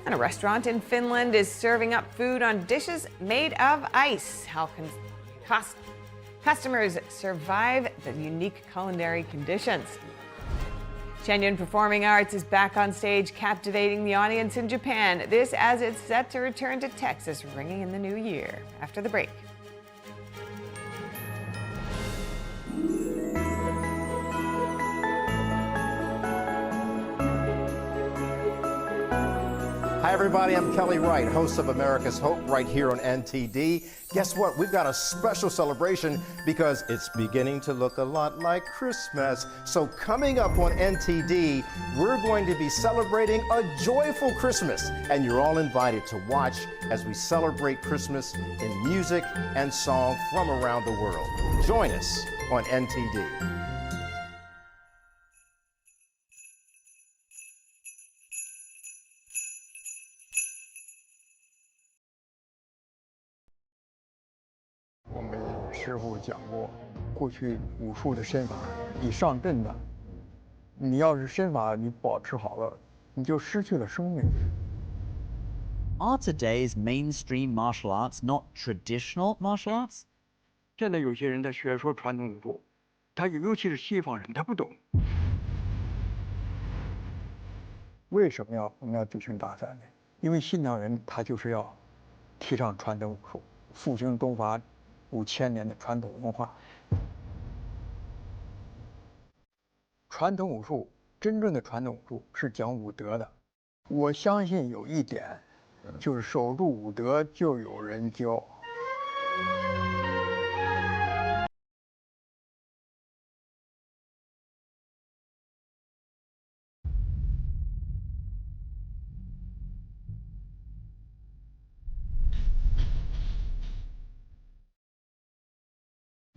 And a restaurant in Finland is serving up food on dishes made of ice. How can customers survive the unique culinary conditions? Shen Performing Arts is back on stage, captivating the audience in Japan. This as it's set to return to Texas, ringing in the new year. After the break. Hi, everybody. I'm Kelly Wright, host of America's Hope right here on NTD. Guess what? We've got a special celebration because it's beginning to look a lot like Christmas. So coming up on NTD, we're going to be celebrating a joyful Christmas. And you're all invited to watch as we celebrate Christmas in music and song from around the world. Join us on NTD.我们师傅讲过，过去武术的身法，你上阵的，你要是身法你保持好了，你就失去了生命。 Are today's mainstream martial arts not traditional martial arts? 现在有些人在学说传统武术，他尤其是西方人，他不懂。为什么我们要举行大赛呢？因为西洋人他就是要提倡传统武术，复兴东华5000年的传统文化。传统武术，真正的传统武术是讲武德的。我相信有一点，就是守住武德，就有人教。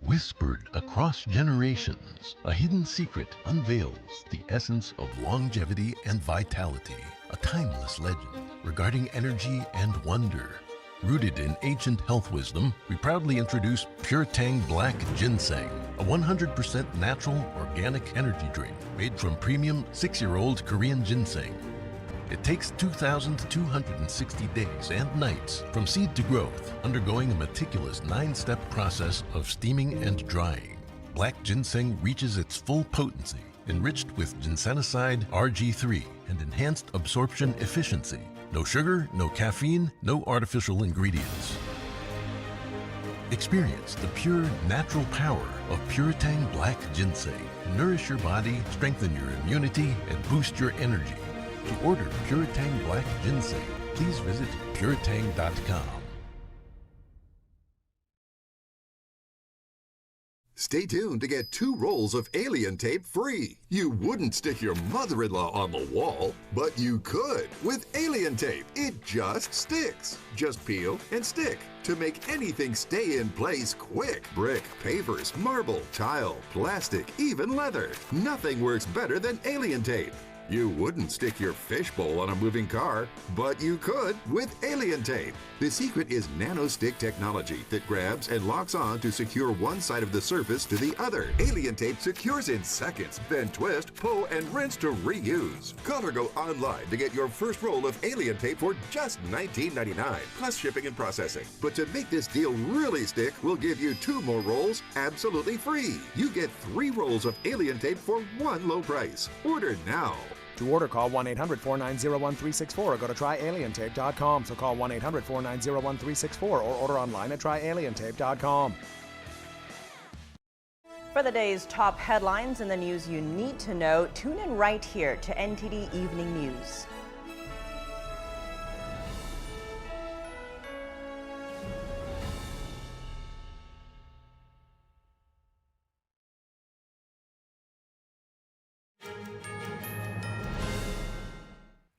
Whispered across generations, a hidden secret unveils the essence of longevity and vitality, a timeless legend regarding energy and wonder. Rooted in ancient health wisdom, we proudly introduce Pure Tang Black Ginseng, a 100% natural organic energy drink made from premium 6-year-old Korean ginseng. It takes 2,260 days and nights from seed to growth, undergoing a meticulous 9-step process of steaming and drying. Black ginseng reaches its full potency, enriched with ginsenoside RG3 and enhanced absorption efficiency. No sugar, no caffeine, no artificial ingredients. Experience the pure, natural power of Pure Tang Black Ginseng. Nourish your body, strengthen your immunity, and boost your energy. To order Pure Tang Black Ginseng, please visit puretang.com. Stay tuned to get 2 rolls of alien tape free. You wouldn't stick your mother-in-law on the wall, but you could with alien tape. It just sticks. Just peel and stick to make anything stay in place quick. Brick, pavers, marble, tile, plastic, even leather. Nothing works better than alien tape. You wouldn't stick your fishbowl on a moving car, but you could with alien tape. The secret is nano-stick technology that grabs and locks on to secure one side of the surface to the other. Alien tape secures in seconds, then twist, pull, and rinse to reuse. Call or go online to get your first roll of alien tape for just $19.99, plus shipping and processing. But to make this deal really stick, we'll give you 2 more rolls absolutely free. You get 3 rolls of alien tape for 1 low price. Order now. To order, call 1-800-490-1364 or go to tryalientape.com. So call 1-800-490-1364 or order online at tryalientape.com. For the day's top headlines and the news you need to know, tune in right here to NTD Evening News.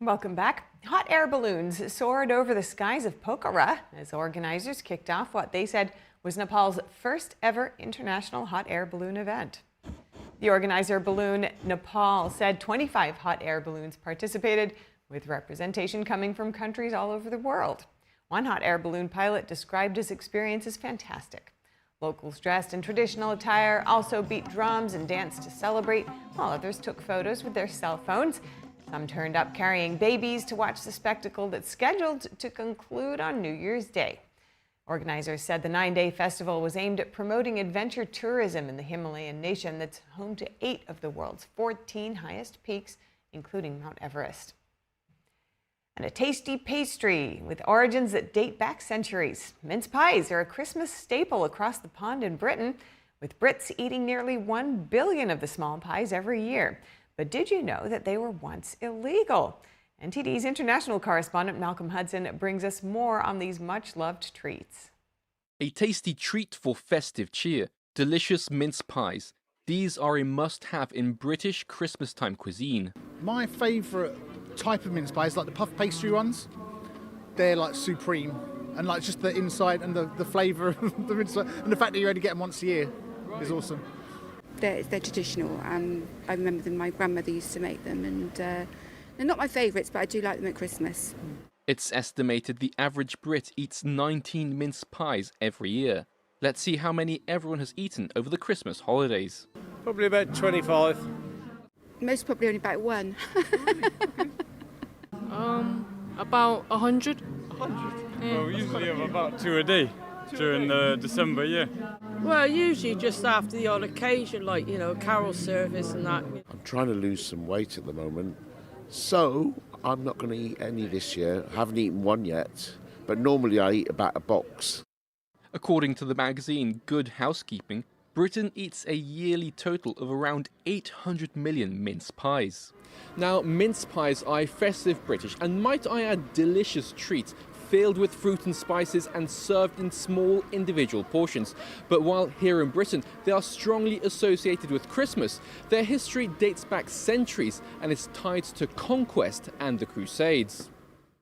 Welcome back. Hot air balloons soared over the skies of Pokhara as organizers kicked off what they said was Nepal's first ever international hot air balloon event. The organizer, Balloon Nepal, said 25 hot air balloons participated, with representation coming from countries all over the world. One hot air balloon pilot described his experience as fantastic. Locals dressed in traditional attire also beat drums and danced to celebrate, while others took photos with their cell phones. Some turned up carrying babies to watch the spectacle that's scheduled to conclude on New Year's Day. Organizers said the 9-day festival was aimed at promoting adventure tourism in the Himalayan nation that's home to 8 of the world's 14 highest peaks, including Mount Everest. And a tasty pastry with origins that date back centuries. Mince pies are a Christmas staple across the pond in Britain, with Brits eating nearly 1 billion of the small pies every year. But did you know that they were once illegal? NTD's international correspondent Malcolm Hudson brings us more on these much-loved treats. A tasty treat for festive cheer, delicious mince pies. These are a must-have in British Christmas-time cuisine. My favourite type of mince pie is like the puff pastry ones. They're like supreme, and like just the inside and the flavour of the mince pie, and the fact that you only get them once a year is awesome. They're traditional, and I remember my grandmother used to make them, and they're not my favourites, but I do like them at Christmas. It's estimated the average Brit eats 19 mince pies every year. Let's see how many everyone has eaten over the Christmas holidays. Probably about 25. Most probably only about one. About 100. 100? Yeah. Well, we usually have about 2 a day during the December, yeah. Well, usually just after the odd occasion, like, you know, carol service and that. I'm trying to lose some weight at the moment, so I'm not going to eat any this year. I haven't eaten one yet, but normally I eat about a box. According to the magazine Good Housekeeping, Britain eats a yearly total of around 800 million mince pies. Now, mince pies are a festive British and, might I add, delicious treat filled with fruit and spices and served in small individual portions. But while here in Britain they are strongly associated with Christmas, their history dates back centuries and is tied to conquest and the Crusades.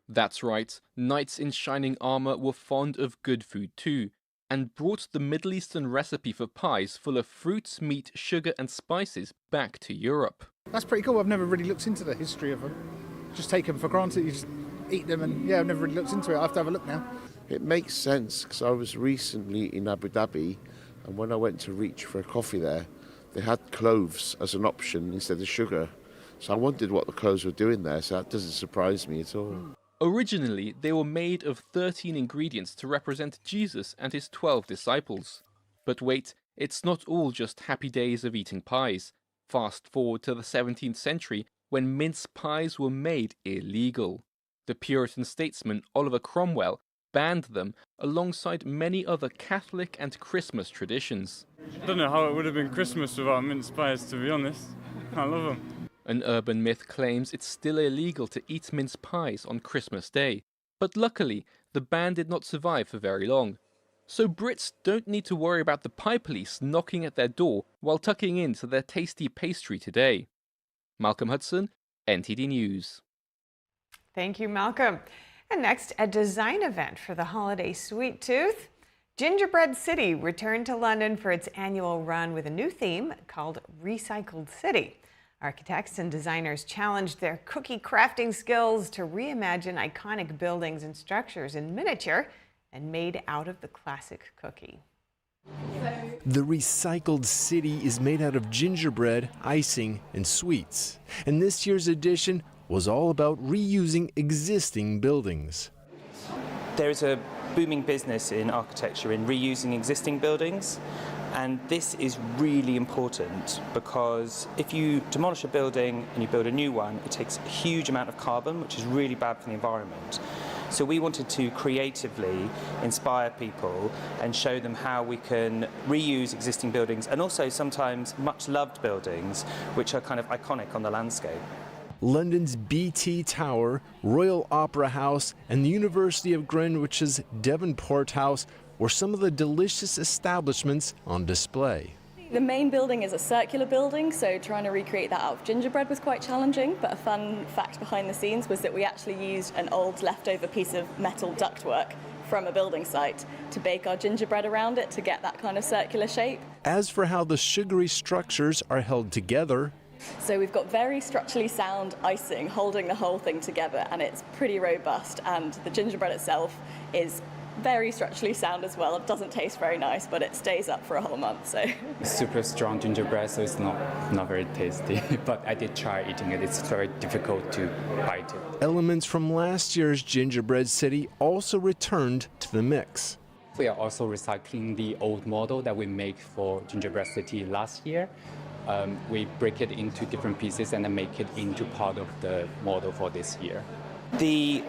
That's right, knights in shining armour were fond of good food too, and brought the Middle Eastern recipe for pies full of fruits, meat, sugar and spices back to Europe. That's pretty cool. I've never really looked into the history of them. Just take them for granted, you just eat them, and yeah, I've never really looked into it. I have to have a look now. It makes sense, because I was recently in Abu Dhabi, and when I went to reach for a coffee there, they had cloves as an option instead of sugar. So I wondered what the cloves were doing there, so that doesn't surprise me at all. Originally, they were made of 13 ingredients to represent Jesus and his 12 disciples. But wait, it's not all just happy days of eating pies. Fast forward to the 17th century, when mince pies were made illegal. The Puritan statesman Oliver Cromwell banned them alongside many other Catholic and Christmas traditions. I don't know how it would have been Christmas without mince pies, to be honest. I love them. An urban myth claims it's still illegal to eat mince pies on Christmas Day, but luckily the ban did not survive for very long. So Brits don't need to worry about the pie police knocking at their door while tucking into their tasty pastry today. Malcolm Hudson, NTD News. Thank you, Malcolm. And next, a design event for the holiday sweet tooth. Gingerbread City returned to London for its annual run with a new theme called Recycled City. Architects and designers challenged their cookie crafting skills to reimagine iconic buildings and structures in miniature and made out of the classic cookie. The Recycled City is made out of gingerbread, icing, and sweets. And this year's edition was all about reusing existing buildings. There is a booming business in architecture in reusing existing buildings. And this is really important because if you demolish a building and you build a new one, it takes a huge amount of carbon, which is really bad for the environment. So we wanted to creatively inspire people and show them how we can reuse existing buildings and also sometimes much loved buildings, which are kind of iconic on the landscape. London's BT Tower, Royal Opera House, and the University of Greenwich's Devonport House were some of the delicious establishments on display. The main building is a circular building, so trying to recreate that out of gingerbread was quite challenging, but a fun fact behind the scenes was that we actually used an old leftover piece of metal ductwork from a building site to bake our gingerbread around it to get that kind of circular shape. As for how the sugary structures are held together, so we've got very structurally sound icing holding the whole thing together, and it's pretty robust, and the gingerbread itself is very structurally sound as well. It doesn't taste very nice, but it stays up for a whole month. So super strong gingerbread, so it's not very tasty. But I did try eating it. It's very difficult to bite it. Elements from last year's Gingerbread City also returned to the mix. We are also recycling the old model that we made for Gingerbread City last year. We break it into different pieces and then make it into part of the model for this year. The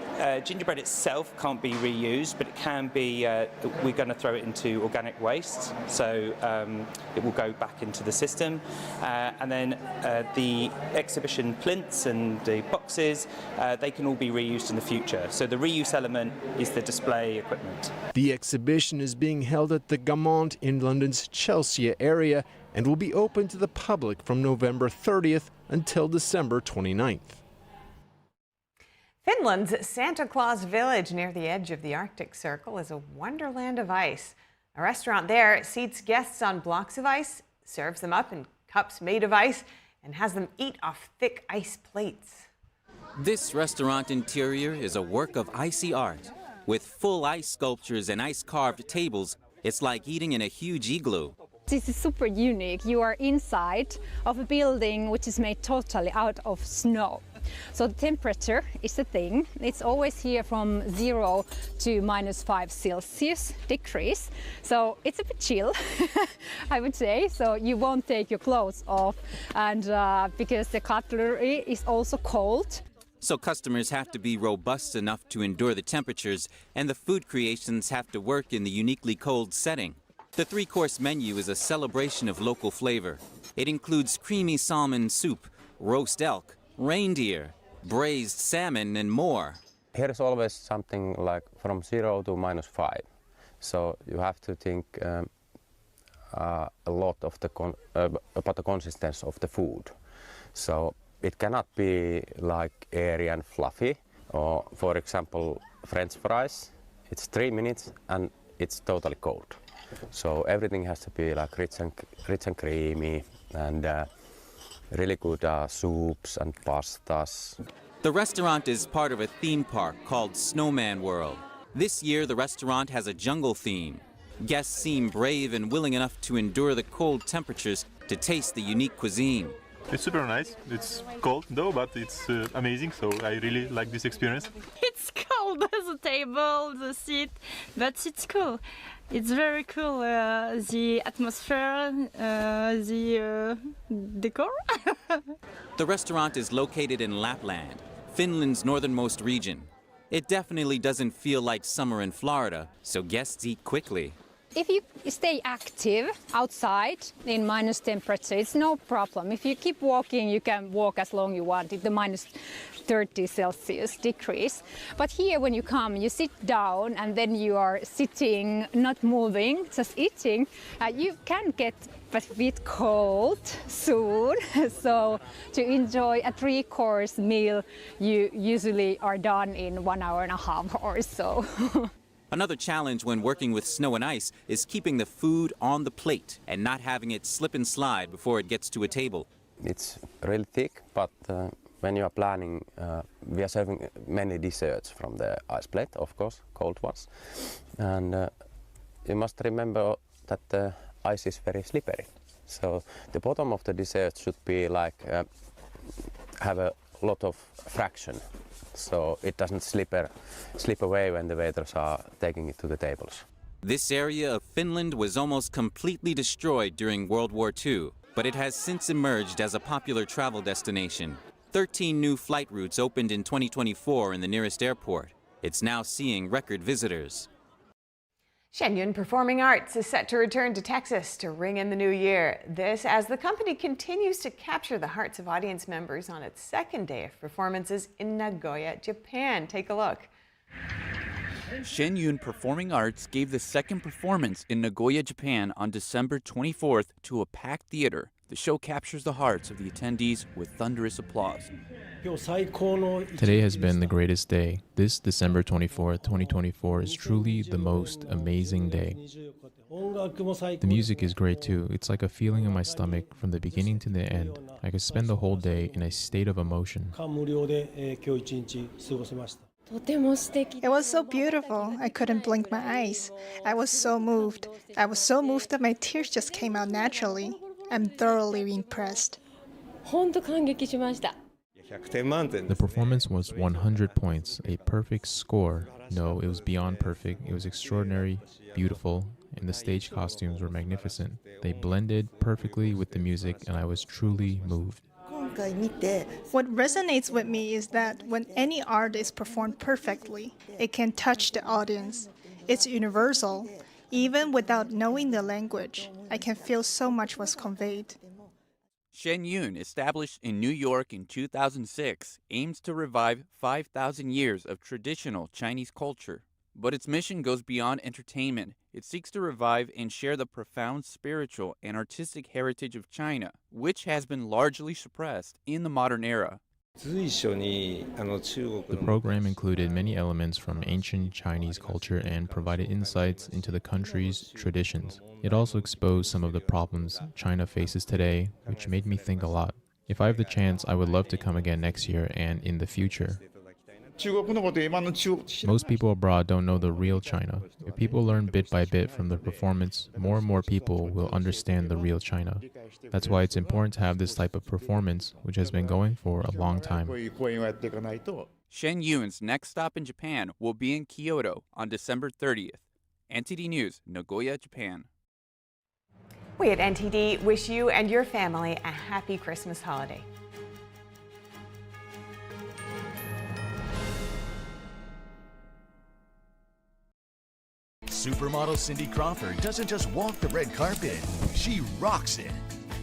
gingerbread itself can't be reused, but it can be, we're going to throw it into organic waste, so it will go back into the system. And then the exhibition plinths and the boxes, they can all be reused in the future. So the reuse element is the display equipment. The exhibition is being held at the Gunmen in London's Chelsea area and will be open to the public from November 30th until December 29th. Finland's Santa Claus Village near the edge of the Arctic Circle is a wonderland of ice. A restaurant there seats guests on blocks of ice, serves them up in cups made of ice, and has them eat off thick ice plates. This restaurant interior is a work of icy art. With full ice sculptures and ice-carved tables, it's like eating in a huge igloo. This is super unique. You are inside of a building which is made totally out of snow. So the temperature is the thing. It's always here from 0 to -5 degrees. So it's a bit chill, I would say. So you won't take your clothes off, and because the cutlery is also cold. So customers have to be robust enough to endure the temperatures, and the food creations have to work in the uniquely cold setting. The three-course menu is a celebration of local flavor. It includes creamy salmon soup, roast elk, reindeer, braised salmon, and more. Here is always something like from 0 to -5. So you have to think a lot of about the consistency of the food. So it cannot be like airy and fluffy. Or, for example, French fries. It's 3 minutes and it's totally cold. So everything has to be like rich and creamy, and really good soups and pastas. The restaurant is part of a theme park called Snowman World. This year, the restaurant has a jungle theme. Guests seem brave and willing enough to endure the cold temperatures to taste the unique cuisine. It's super nice. It's cold though, but it's amazing, so I really like this experience. It's cold, the table, the seat, but it's cool. It's very cool, the atmosphere, the decor. The restaurant is located in Lapland, Finland's northernmost region. It definitely doesn't feel like summer in Florida, so guests eat quickly. If you stay active outside in minus temperature, it's no problem. If you keep walking, you can walk as long you want at the -30 degrees. But here when you come, you sit down and then you are sitting, not moving, just eating. You can get a bit cold soon. So to enjoy a 3-course meal, you usually are done in 1.5 hours or so. Another challenge when working with snow and ice is keeping the food on the plate and not having it slip and slide before it gets to a table. It's really thick, but when you are planning, we are serving many desserts from the ice plate, of course, cold ones. And you must remember that the ice is very slippery. So the bottom of the dessert should be like, have a lot of fraction. So it doesn't slip away when the waiters are taking it to the tables. This area of Finland was almost completely destroyed during World War II, but it has since emerged as a popular travel destination. 13 new flight routes opened in 2024 in the nearest airport. It's now seeing record visitors. Shen Performing Arts is set to return to Texas to ring in the new year. This as the company continues to capture the hearts of audience members on its second day of performances in Nagoya, Japan. Take a look. Shen Performing Arts gave the second performance in Nagoya, Japan on December 24th to a packed theater. The show captures the hearts of the attendees with thunderous applause. Today has been the greatest day. This December 24th, 2024 is truly the most amazing day. The music is great too. It's like a feeling in my stomach from the beginning to the end. I could spend the whole day in a state of emotion. It was so beautiful. I couldn't blink my eyes. I was so moved. I was so moved that my tears just came out naturally. I'm thoroughly impressed. The performance was 100 points, a perfect score. No, it was beyond perfect. It was extraordinary, beautiful, and the stage costumes were magnificent. They blended perfectly with the music, and I was truly moved. What resonates with me is that when any art is performed perfectly, it can touch the audience. It's universal. Even without knowing the language, I can feel so much was conveyed. Shen, established in New York in 2006, aims to revive 5,000 years of traditional Chinese culture. But its mission goes beyond entertainment. It seeks to revive and share the profound spiritual and artistic heritage of China, which has been largely suppressed in the modern era. The program included many elements from ancient Chinese culture and provided insights into the country's traditions. It also exposed some of the problems China faces today, which made me think a lot. If I have the chance, I would love to come again next year and in the future. Most people abroad don't know the real China. If people learn bit by bit from the performance, more and more people will understand the real China. That's why it's important to have this type of performance, which has been going for a long time. Shen Yun's next stop in Japan will be in Kyoto on December 30th. NTD News, Nagoya, Japan. We at NTD wish you and your family a happy Christmas holiday. Supermodel Cindy Crawford doesn't just walk the red carpet, she rocks it.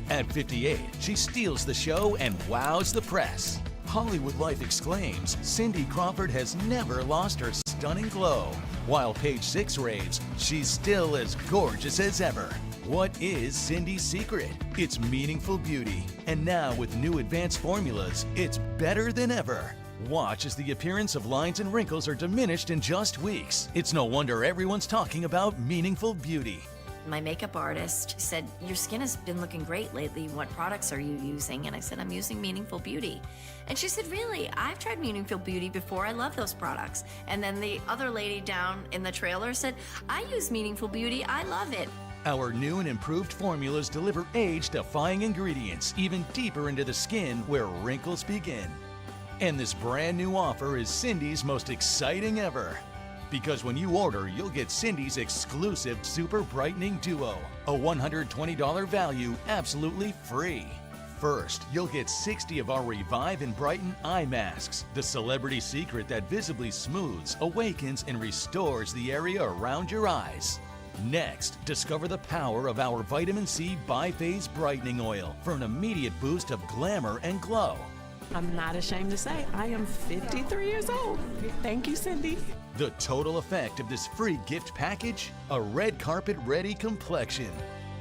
At 58, she steals the show and wows the press. Hollywood Life exclaims, Cindy Crawford has never lost her stunning glow. While Page 6 raves, she's still as gorgeous as ever. What is Cindy's secret? It's meaningful beauty. And now with new advanced formulas, it's better than ever. Watch as the appearance of lines and wrinkles are diminished in just weeks. It's no wonder everyone's talking about meaningful beauty. My makeup artist said, your skin has been looking great lately. What products are you using? And I said, I'm using Meaningful Beauty. And she said, really? I've tried Meaningful Beauty before. I love those products. And then the other lady down in the trailer said, I use Meaningful Beauty. I love it. Our new and improved formulas deliver age-defying ingredients even deeper into the skin where wrinkles begin. And this brand new offer is Cindy's most exciting ever. Because when you order, you'll get Cindy's exclusive Super Brightening Duo, a $120 value absolutely free. First, you'll get 60 of our Revive and Brighten eye masks, the celebrity secret that visibly smooths, awakens, and restores the area around your eyes. Next, discover the power of our Vitamin C Biphase Brightening Oil for an immediate boost of glamour and glow. I'm not ashamed to say I am 53 years old. Thank you, Cindy. The total effect of this free gift package? A red carpet ready complexion.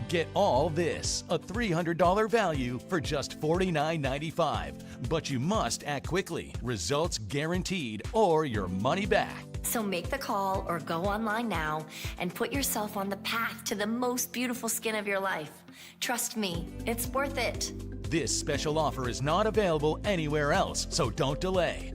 Get all this, a $300 value for just $49.95. But you must act quickly. Results guaranteed or your money back. So make the call or go online now and put yourself on the path to the most beautiful skin of your life. Trust me, it's worth it. This special offer is not available anywhere else, so don't delay.